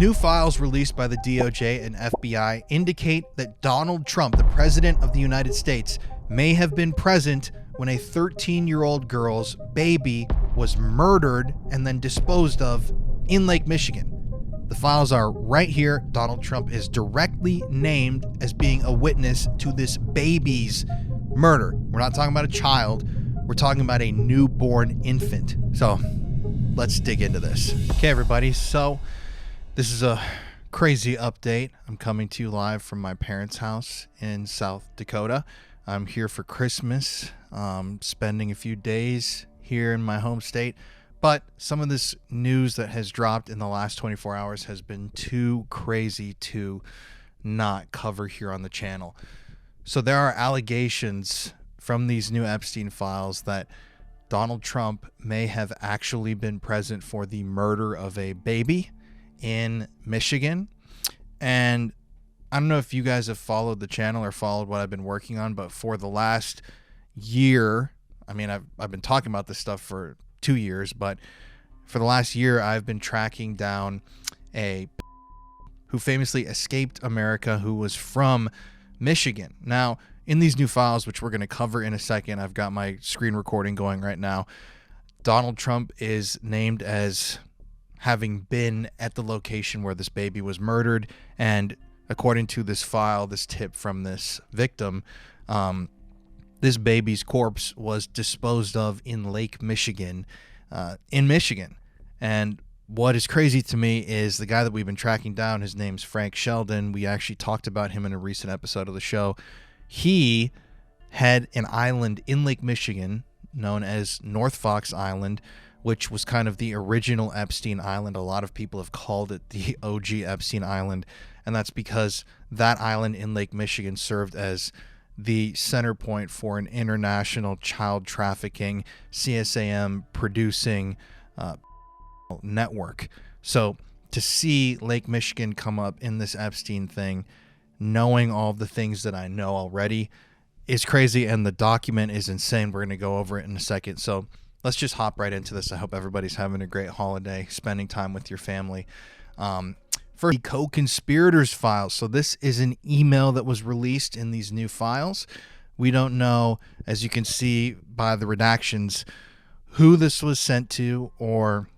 New files released by the DOJ and FBI indicate that Donald Trump, the President of the United States, may have been present when a 13-year-old girl's baby was murdered and then disposed of in Lake Michigan. The files are right here. Donald Trump is directly named as being a witness to this baby's murder. We're not talking about a child. We're talking about a newborn infant. So let's dig into this. Okay, everybody. So this is a crazy update. I'm coming to you live from my parents' house in South Dakota. I'm here for Christmas, spending a few days here in my home state. But some of this news that has dropped in the last 24 hours has been too crazy to not cover here on the channel. So there are allegations from these new Epstein files that Donald Trump may have actually been present for the murder of a baby in Michigan. And I don't know if you guys have followed the channel or followed what I've been working on, but for the last year, I mean, I've been talking about this stuff for 2 years, but for the last year, I've been tracking down a who famously escaped America, who was from Michigan. Now, in these new files, which we're going to cover in a second, I've got my screen recording going right now. Donald Trump is named as having been at the location where this baby was murdered. And according to this file, this tip from this victim, this baby's corpse was disposed of in Lake Michigan, And what is crazy to me is the guy that we've been tracking down, his name's Frank Sheldon. We actually talked about him in a recent episode of the show. He had an island in Lake Michigan known as North Fox Island, which was kind of the original Epstein Island. A lot of people have called it the OG Epstein Island, and that's because that island in Lake Michigan served as the center point for an international child trafficking, CSAM producing network. So to see Lake Michigan come up in this Epstein thing, knowing all of the things that I know already, is crazy, and the document is insane. We're going to go over it in a second. So let's just hop right into this. I hope everybody's having a great holiday, spending time with your family. First, the co-conspirators files. So this is an email that was released in these new files. We don't know, as you can see by the redactions, who this was sent to or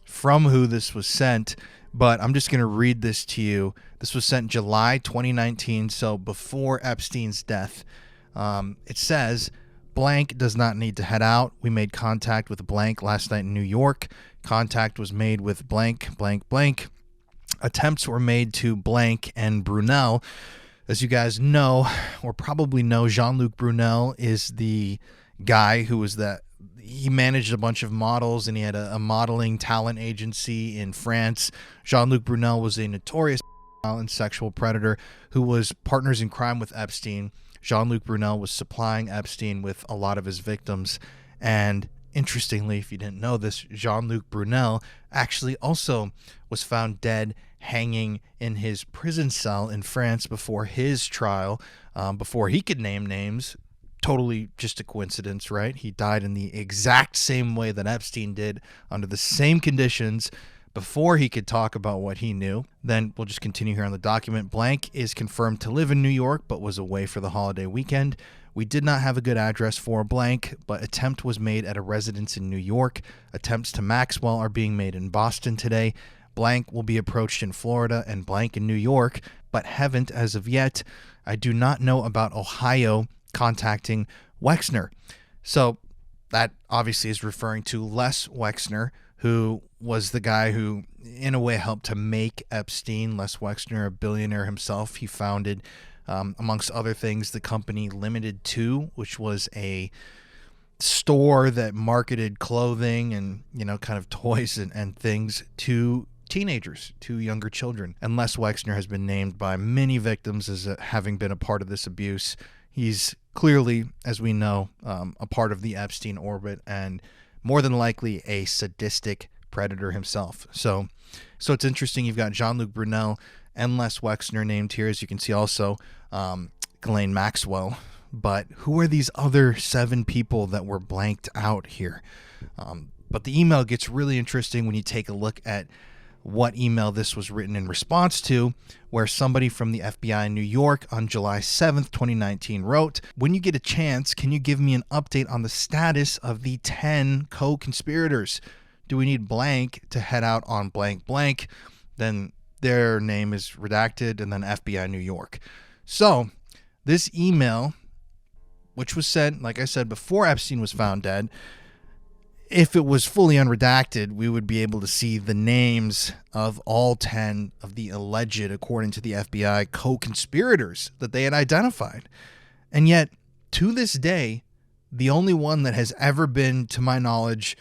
from who this was sent, but I'm just going to read this to you. This was sent July 2019, so before Epstein's death. It says, blank does not need to head out. We made contact with blank last night in New York. Contact was made with blank, blank, blank. Attempts were made to blank and Brunel. As you guys know, or probably know, Jean-Luc Brunel is the guy who was that. He managed a bunch of models, and he had a modeling talent agency in France. Jean-Luc Brunel was a notorious and sexual predator who was partners in crime with Epstein. Jean-Luc Brunel was supplying Epstein with a lot of his victims. And interestingly, if you didn't know this, Jean-Luc Brunel actually also was found dead hanging in his prison cell in France before his trial, before he could name names. Totally just a coincidence, right? He died in the exact same way that Epstein did, under the same conditions, before he could talk about what he knew. Then we'll just continue here on the document. Blank is confirmed to live in New York, but was away for the holiday weekend. We did not have a good address for blank, but attempt was made at a residence in New York. Attempts to Maxwell are being made in Boston today. Blank will be approached in Florida and blank in New York, but haven't as of yet. I do not know about Ohio contacting Wexner. So that obviously is referring to Les Wexner, who was the guy who in a way helped to make Epstein. Les Wexner, a billionaire himself, he founded, amongst other things, the company Limited 2, which was a store that marketed clothing and, kind of toys and things to teenagers, to younger children. And Les Wexner has been named by many victims as having been a part of this abuse. He's clearly, as we know, a part of the Epstein orbit, and more than likely a sadistic predator himself. So it's interesting. You've got Jean-Luc Brunel and Les Wexner named here, as you can see also Ghislaine Maxwell. But who are these other 7 people that were blanked out here? But the email gets really interesting when you take a look at what email this was written in response to, where somebody from the FBI in New York on July 7th, 2019 wrote, "When you get a chance, can you give me an update on the status of the 10 co-conspirators? Do we need blank to head out on blank blank?" Then their name is redacted, and then FBI New York. So this email, which was sent, like I said, before Epstein was found dead, if it was fully unredacted, we would be able to see the names of all 10 of the alleged, according to the FBI, co-conspirators that they had identified. And yet, to this day, the only one that has ever been, to my knowledge,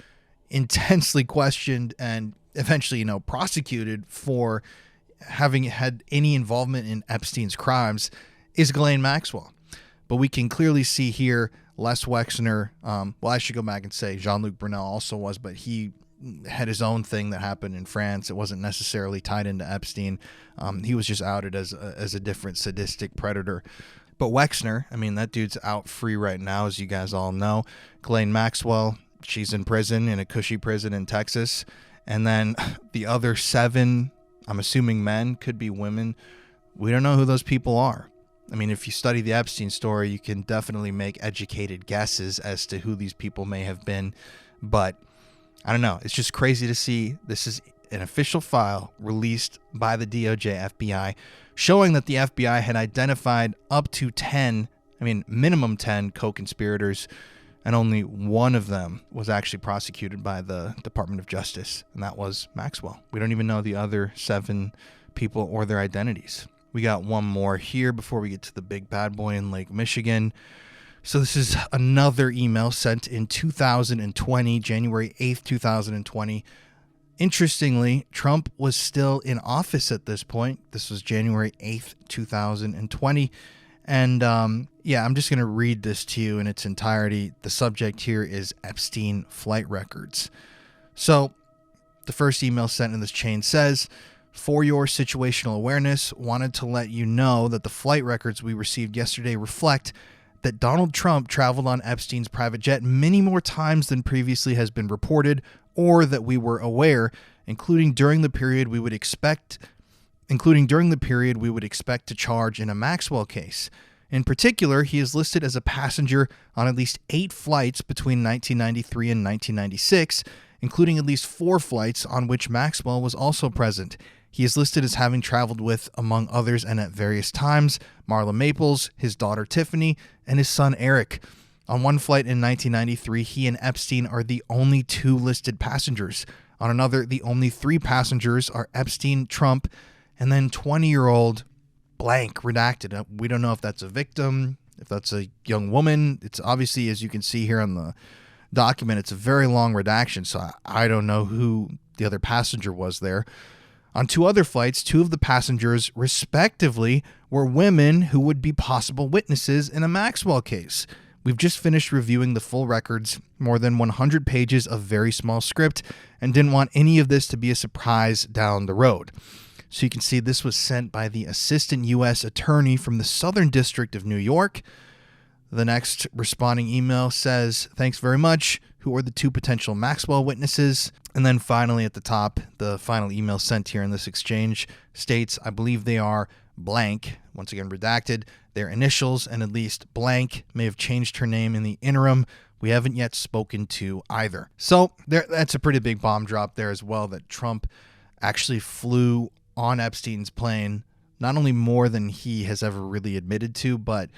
intensely questioned and eventually, prosecuted for having had any involvement in Epstein's crimes is Ghislaine Maxwell. But we can clearly see here Les Wexner, I should go back and say Jean-Luc Brunel also was, but he had his own thing that happened in France. It wasn't necessarily tied into Epstein. He was just outed as a different sadistic predator. But Wexner, that dude's out free right now, as you guys all know. Ghislaine Maxwell, she's in prison, in a cushy prison in Texas. And then the other 7, I'm assuming men, could be women. We don't know who those people are. If you study the Epstein story, you can definitely make educated guesses as to who these people may have been. But I don't know. It's just crazy to see. This is an official file released by the DOJ FBI showing that the FBI had identified up to 10, minimum 10 co-conspirators, and only one of them was actually prosecuted by the Department of Justice, and that was Maxwell. We don't even know the other 7 people or their identities. We got one more here before we get to the big bad boy in Lake Michigan. So this is another email sent in 2020, January 8th, 2020. Interestingly, Trump was still in office at this point. This was January 8th, 2020. And I'm just going to read this to you in its entirety. The subject here is Epstein flight records. So the first email sent in this chain says, "For your situational awareness, wanted to let you know that the flight records we received yesterday reflect that Donald Trump traveled on Epstein's private jet many more times than previously has been reported or that we were aware, including during the period we would expect to charge in a Maxwell case. In particular, he is listed as a passenger on at least 8 flights between 1993 and 1996, including at least 4 flights on which Maxwell was also present. He is listed as having traveled with, among others and at various times, Marla Maples, his daughter Tiffany, and his son Eric. On one flight in 1993, he and Epstein are the only 2 listed passengers. On another, the only 3 passengers are Epstein, Trump, and then 20-year-old blank redacted. We don't know if that's a victim, if that's a young woman. It's obviously, as you can see here on the document, it's a very long redaction, so I don't know who the other passenger was there. On 2 other flights, 2 of the passengers, respectively, were women who would be possible witnesses in a Maxwell case. We've just finished reviewing the full records, more than 100 pages of very small script, and didn't want any of this to be a surprise down the road." So you can see this was sent by the assistant U.S. attorney from the Southern District of New York. The next responding email says, "Thanks very much. Who are the 2 potential Maxwell witnesses?" And then finally at the top, the final email sent here in this exchange states, "I believe they are blank," once again redacted, "their initials and at least blank may have changed her name in the interim. We haven't yet spoken to either." So that's a pretty big bomb drop there as well, that Trump actually flew on Epstein's plane, not only more than he has ever really admitted to, but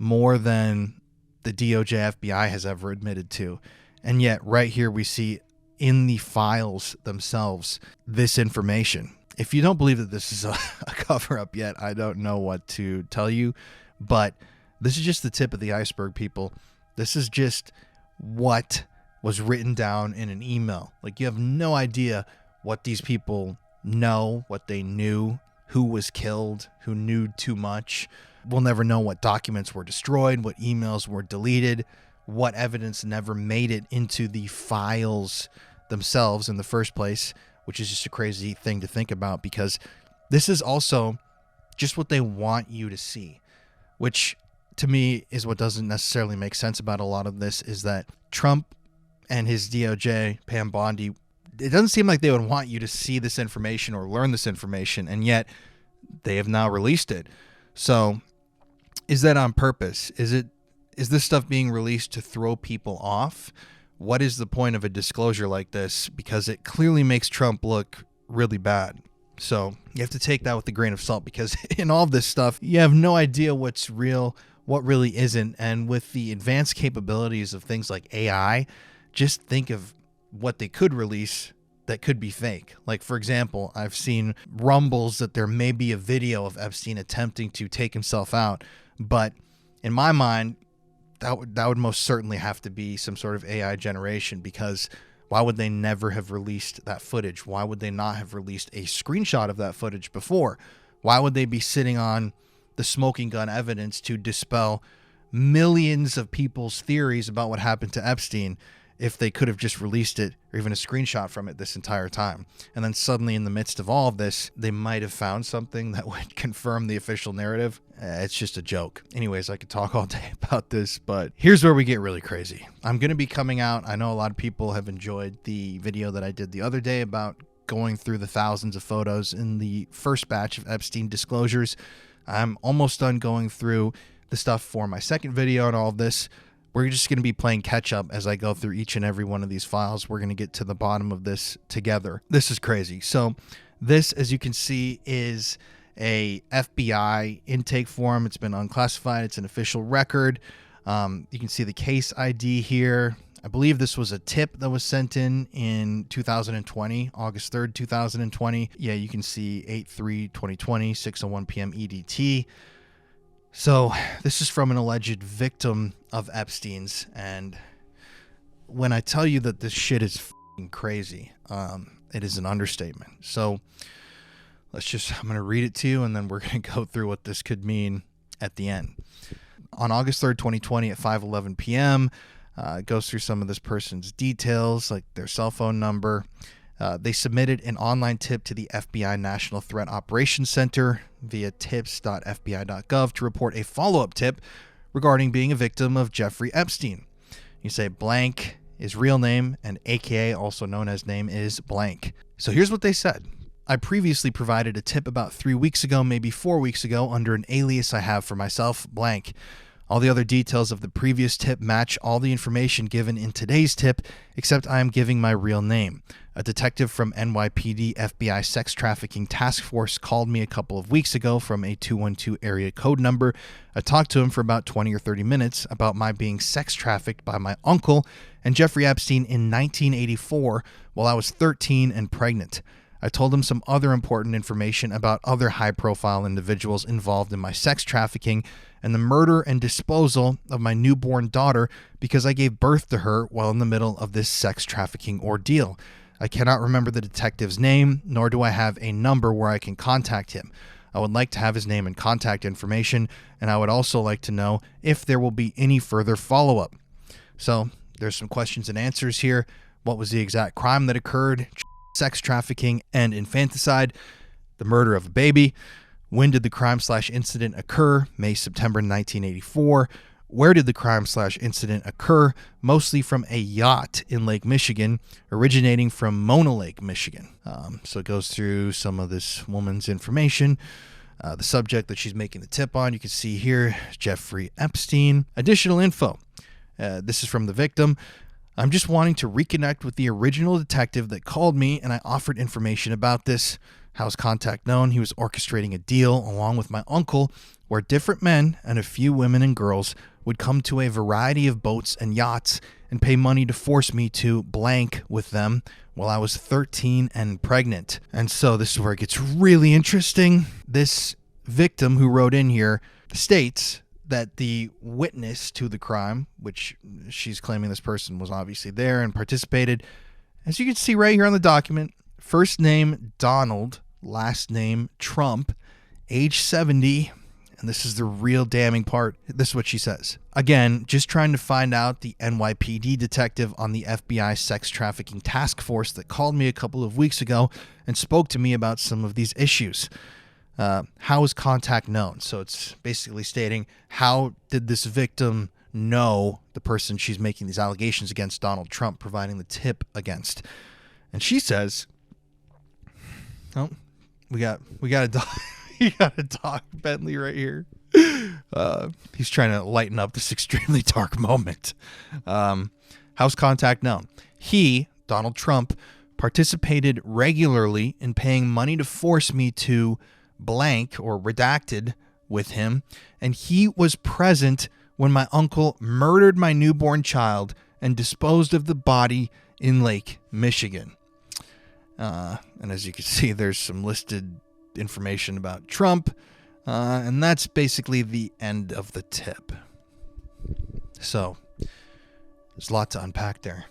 more than the DOJ FBI has ever admitted to. And yet right here we see in the files themselves this information. If you don't believe that this is a cover-up yet, I don't know what to tell you, but this is just the tip of the iceberg, people. This is just what was written down in an email. Like, you have no idea what these people know, what they knew, who was killed, who knew too much. We'll never know what documents were destroyed, what emails were deleted, what evidence never made it into the files themselves in the first place, which is just a crazy thing to think about, because this is also just what they want you to see, which to me is what doesn't necessarily make sense about a lot of this, is that Trump and his DOJ, Pam Bondi, it doesn't seem like they would want you to see this information or learn this information, and yet they have now released it. So is that on purpose? Is this stuff being released to throw people off? What is the point of a disclosure like this? Because it clearly makes Trump look really bad. So you have to take that with a grain of salt, because in all of this stuff, you have no idea what's real, what really isn't. And with the advanced capabilities of things like AI, just think of what they could release that could be fake. Like, for example, I've seen rumbles that there may be a video of Epstein attempting to take himself out. But in my mind, that would most certainly have to be some sort of AI generation, because why would they never have released that footage? Why would they not have released a screenshot of that footage before? Why would they be sitting on the smoking gun evidence to dispel millions of people's theories about what happened to Epstein if they could have just released it, or even a screenshot from it, this entire time? And then suddenly, in the midst of all of this, they might have found something that would confirm the official narrative. It's just a joke. Anyways, I could talk all day about this, but here's where we get really crazy. I'm going to be coming out. I know a lot of people have enjoyed the video that I did the other day about going through the thousands of photos in the first batch of Epstein disclosures. I'm almost done going through the stuff for my second video and all of this. We're just going to be playing catch up as I go through each and every one of these files. We're going to get to the bottom of this together. This is crazy. So this, as you can see, is a FBI intake form. It's been unclassified. It's an official record. You can see the case ID here. I believe this was a tip that was sent in 2020, August 3rd, 2020. Yeah, you can see 8/3/2020, 6:01 p.m. EDT. So this is from an alleged victim of Epstein's, and when I tell you that this shit is f***ing crazy, it is an understatement. So I'm going to read it to you, and then we're going to go through what this could mean at the end. On August 3rd, 2020 at 5:11 p.m., it goes through some of this person's details, like their cell phone number. They submitted an online tip to the FBI National Threat Operations Center via tips.fbi.gov to report a follow-up tip regarding being a victim of Jeffrey Epstein. You say blank is real name, and AKA, also known as name, is blank. So here's what they said. I previously provided a tip about 3 weeks ago, maybe 4 weeks ago, under an alias I have for myself, blank. All the other details of the previous tip match all the information given in today's tip, except I am giving my real name. A detective from NYPD FBI Sex Trafficking Task Force called me a couple of weeks ago from a 212 area code number. I talked to him for about 20 or 30 minutes about my being sex trafficked by my uncle and Jeffrey Epstein in 1984 while I was 13 and pregnant. I told him some other important information about other high-profile individuals involved in my sex trafficking and the murder and disposal of my newborn daughter because I gave birth to her while in the middle of this sex trafficking ordeal. I cannot remember the detective's name, nor do I have a number where I can contact him. I would like to have his name and contact information, and I would also like to know if there will be any further follow-up. So there's some questions and answers here. What was the exact crime that occurred? Sex trafficking and infanticide, the murder of a baby. When did the crime/incident occur? May, September 1984. Where did the crime/incident occur? Mostly from a yacht in Lake Michigan, originating from Mona Lake, Michigan. So it goes through some of this woman's information. The subject that she's making the tip on, you can see here, Jeffrey Epstein. Additional info. This is from the victim. I'm just wanting to reconnect with the original detective that called me, and I offered information about this. How's contact known? He was orchestrating a deal along with my uncle where different men and a few women and girls would come to a variety of boats and yachts and pay money to force me to blank with them while I was 13 and pregnant. And so this is where it gets really interesting. This victim who wrote in here states that the witness to the crime, which she's claiming this person was obviously there and participated, as you can see right here on the document, first name Donald, last name Trump, age 70, and this is the real damning part. This is what she says. Again, just trying to find out the NYPD detective on the FBI Sex Trafficking Task Force that called me a couple of weeks ago and spoke to me about some of these issues. How is contact known? So it's basically stating, how did this victim know the person she's making these allegations against, Donald Trump, providing the tip against? And she says, "Oh, we got a dog. We got a dog, Bentley, right here." He's trying to lighten up this extremely dark moment. House contact known. He, Donald Trump, participated regularly in paying money to force me to blank or redacted with him, and he was present when my uncle murdered my newborn child and disposed of the body in Lake Michigan. And as you can see, there's some listed information about Trump, and that's basically the end of the tip. So there's a lot to unpack there.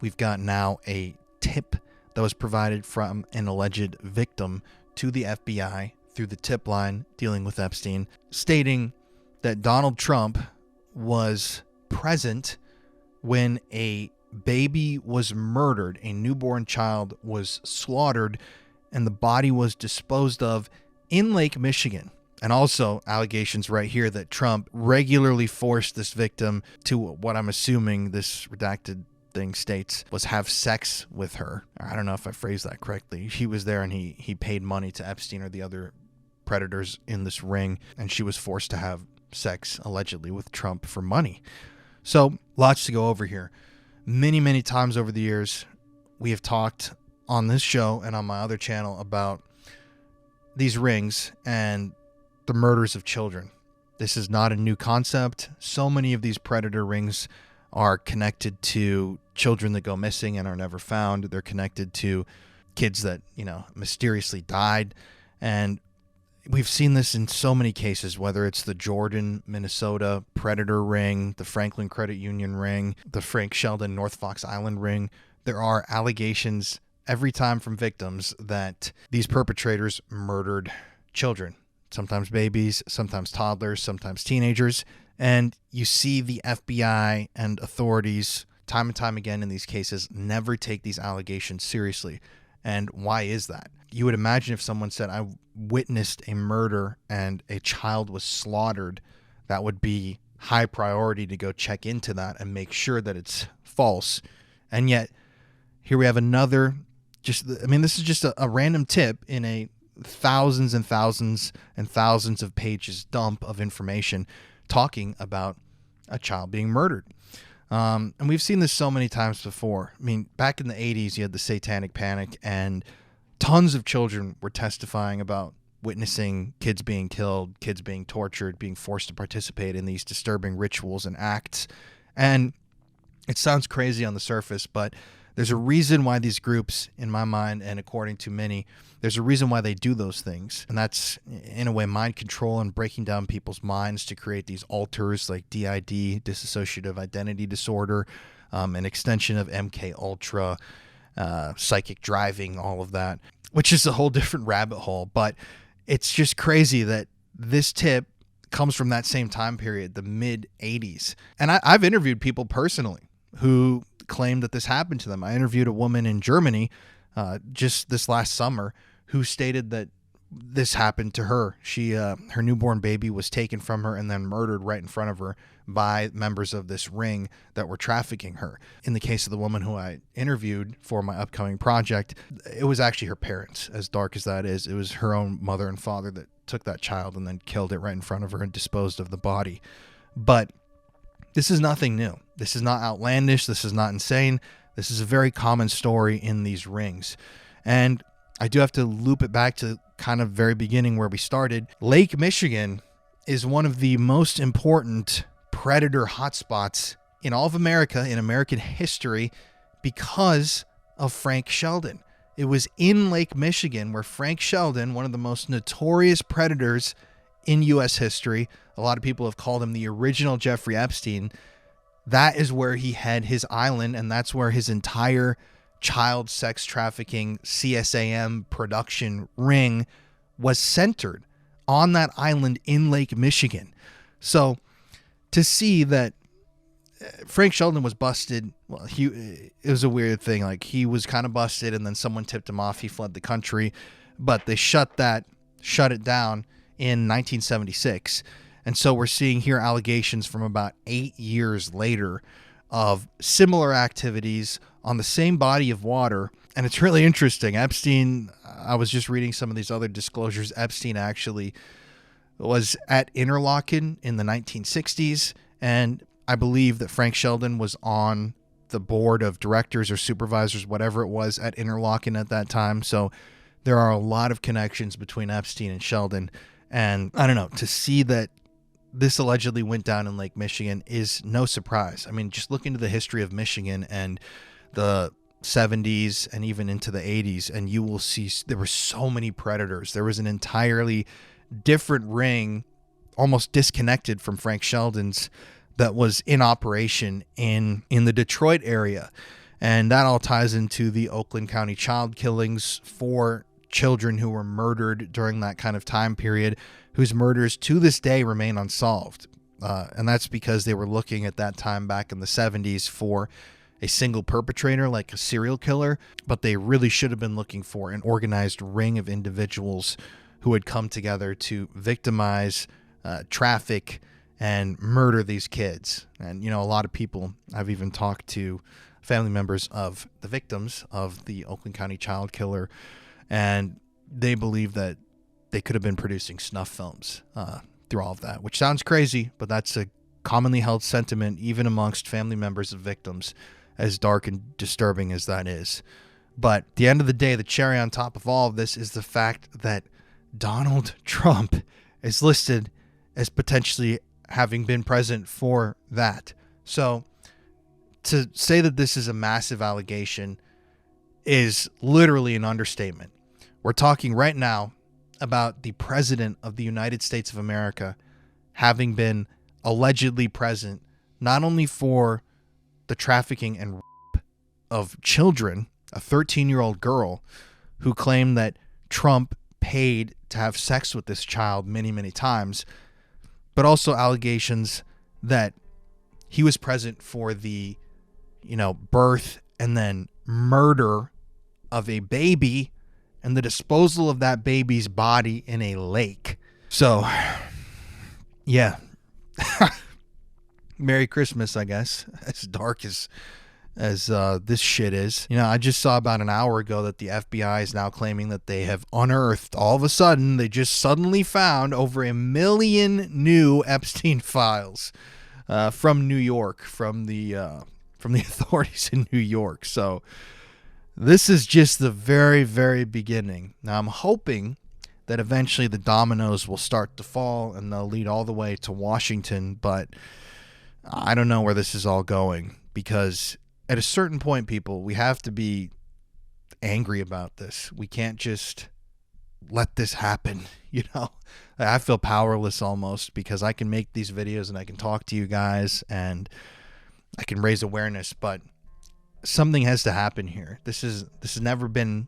We've got now a tip that was provided from an alleged victim to the FBI through the tip line dealing with Epstein, stating that Donald Trump was present when a baby was murdered, a newborn child was slaughtered, and the body was disposed of in Lake Michigan. And also allegations right here that Trump regularly forced this victim to what I'm assuming this redacted thing states was have sex with her. I don't know if I phrased that correctly. He was there and he paid money to Epstein or the other predators in this ring, and she was forced to have sex allegedly with Trump for money. So lots to go over here. Many times over the years, we have talked on this show and on my other channel about these rings and the murders of children. This is not a new concept. So many of these predator rings are connected to children that go missing and are never found. They're connected to kids that, mysteriously died. And we've seen this in so many cases, whether it's the Jordan, Minnesota predator ring, the Franklin Credit Union ring, the Frank Sheldon North Fox Island ring. There are allegations every time from victims that these perpetrators murdered children, sometimes babies, sometimes toddlers, sometimes teenagers. And you see the FBI and authorities time and time again in these cases never take these allegations seriously. And why is that? You would imagine if someone said, "I witnessed a murder and a child was slaughtered," that would be high priority to go check into that and make sure that it's false. And yet here we have another, this is just a random tip in a thousands and thousands and thousands of pages dump of information talking about a child being murdered. And we've seen this so many times before. Back in the 80s, you had the Satanic Panic, and tons of children were testifying about witnessing kids being killed, kids being tortured, being forced to participate in these disturbing rituals and acts. And it sounds crazy on the surface, but there's a reason why these groups, in my mind, and according to many, there's a reason why they do those things. And that's, in a way, mind control and breaking down people's minds to create these alters like DID, dissociative identity disorder, an extension of MK Ultra, psychic driving, all of that, which is a whole different rabbit hole. But it's just crazy that this tip comes from that same time period, the mid 80s. And I've interviewed people personally who claimed that this happened to them. I interviewed a woman in Germany just this last summer who stated that this happened to her. She her newborn baby was taken from her and then murdered right in front of her by members of this ring that were trafficking her. In the case of the woman who I interviewed for my upcoming project, it was actually her parents. As dark as that is, it was her own mother and father that took that child and then killed it right in front of her and disposed of the body. But this is nothing new. This is not outlandish. This is not insane. This is a very common story in these rings. And I do have to loop it back to kind of very beginning where we started. Lake Michigan is one of the most important predator hotspots in all of America, in American history, because of Frank Sheldon. It was in Lake Michigan where Frank Sheldon, one of the most notorious predators in U.S. history, a lot of people have called him the original Jeffrey Epstein. That is where he had his island, and that's where his entire child sex trafficking CSAM production ring was centered, on that island in Lake Michigan. So to see that Frank Sheldon was busted, well, it was a weird thing. Like, he was kind of busted and then someone tipped him off. He fled the country, but they shut it down in 1976. And so we're seeing here allegations from about 8 years later of similar activities on the same body of water And it's really interesting. Epstein, I was just reading some of these other disclosures. Epstein actually was at Interlochen in the 1960s. And I believe that Frank Sheldon was on the board of directors or supervisors, whatever it was, at Interlochen at that time. So there are a lot of connections between Epstein and Sheldon. And I don't know, to see that this allegedly went down in Lake Michigan is no surprise. I mean, just look into the history of Michigan and the 70s and even into the 80s, and you will see there were so many predators. There was an entirely different ring, almost disconnected from Frank Sheldon's, that was in operation in the Detroit area. And that all ties into the Oakland County child killings, 4 children who were murdered during that kind of time period, whose murders to this day remain unsolved. And that's because they were looking at that time back in the 70s for a single perpetrator, like a serial killer, but they really should have been looking for an organized ring of individuals who had come together to victimize, traffic, and murder these kids. And, you know, a lot of people, I've even talked to family members of the victims of the Oakland County child killer, and they believe that they could have been producing snuff films through all of that, which sounds crazy, but that's a commonly held sentiment even amongst family members of victims, as dark and disturbing as that is. But at the end of the day, the cherry on top of all of this is the fact that Donald Trump is listed as potentially having been present for that. So to say that this is a massive allegation is literally an understatement. We're talking right now about the president of the United States of America having been allegedly present not only for the trafficking and rape of children, a 13-year-old girl who claimed that Trump paid to have sex with this child many, many times, but also allegations that he was present for the, birth and then murder of a baby and the disposal of that baby's body in a lake. So, yeah. Merry Christmas, I guess, as dark as this shit is. I just saw about an hour ago that the FBI is now claiming that they have unearthed, all of a sudden, they just suddenly found over 1 million new Epstein files from New York, from the authorities in New York. So this is just the very, very beginning. Now, I'm hoping that eventually the dominoes will start to fall and they'll lead all the way to Washington, but I don't know where this is all going, because at a certain point, people, we have to be angry about this. We can't just let this happen. I feel powerless almost, because I can make these videos and I can talk to you guys and I can raise awareness, but something has to happen here. This has never been,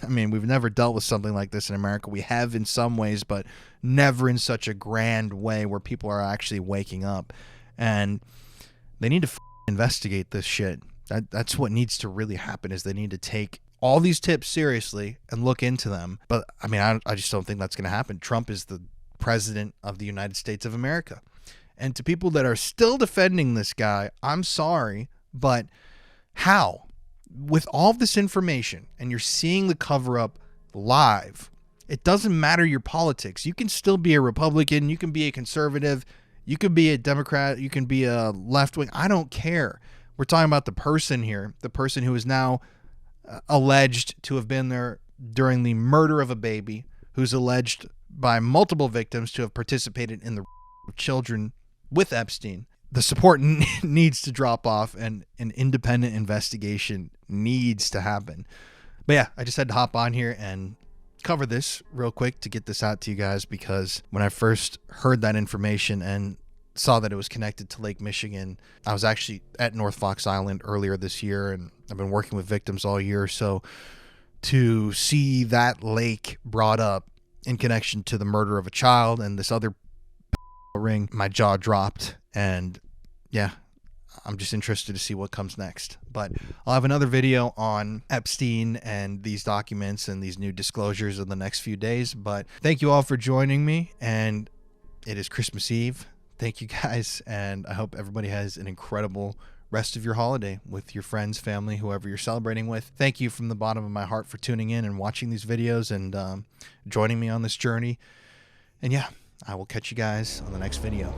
we've never dealt with something like this in America. We have in some ways, but never in such a grand way where people are actually waking up. And they need to investigate this shit. That's what needs to really happen, is they need to take all these tips seriously and look into them. But I just don't think that's going to happen. Trump is the president of the United States of America. And to people that are still defending this guy, I'm sorry, but how? With all of this information and you're seeing the cover up live, it doesn't matter your politics. You can still be a Republican, you can be a conservative, you could be a Democrat, you can be a left wing. I don't care. We're talking about the person here, the person who is now alleged to have been there during the murder of a baby, who's alleged by multiple victims to have participated in the children with Epstein. The support needs to drop off and an independent investigation needs to happen. But yeah, I just had to hop on here and cover this real quick to get this out to you guys, because when I first heard that information and saw that it was connected to Lake Michigan, I was actually at North Fox Island earlier this year, and I've been working with victims all year. So to see that lake brought up in connection to the murder of a child and this other ring, my jaw dropped. And yeah, I'm just interested to see what comes next. But I'll have another video on Epstein and these documents and these new disclosures in the next few days. But thank you all for joining me, and it is Christmas Eve. Thank you guys, and I hope everybody has an incredible rest of your holiday with your friends, family, whoever you're celebrating with. Thank you from the bottom of my heart for tuning in and watching these videos and joining me on this journey. And yeah, I will catch you guys on the next video.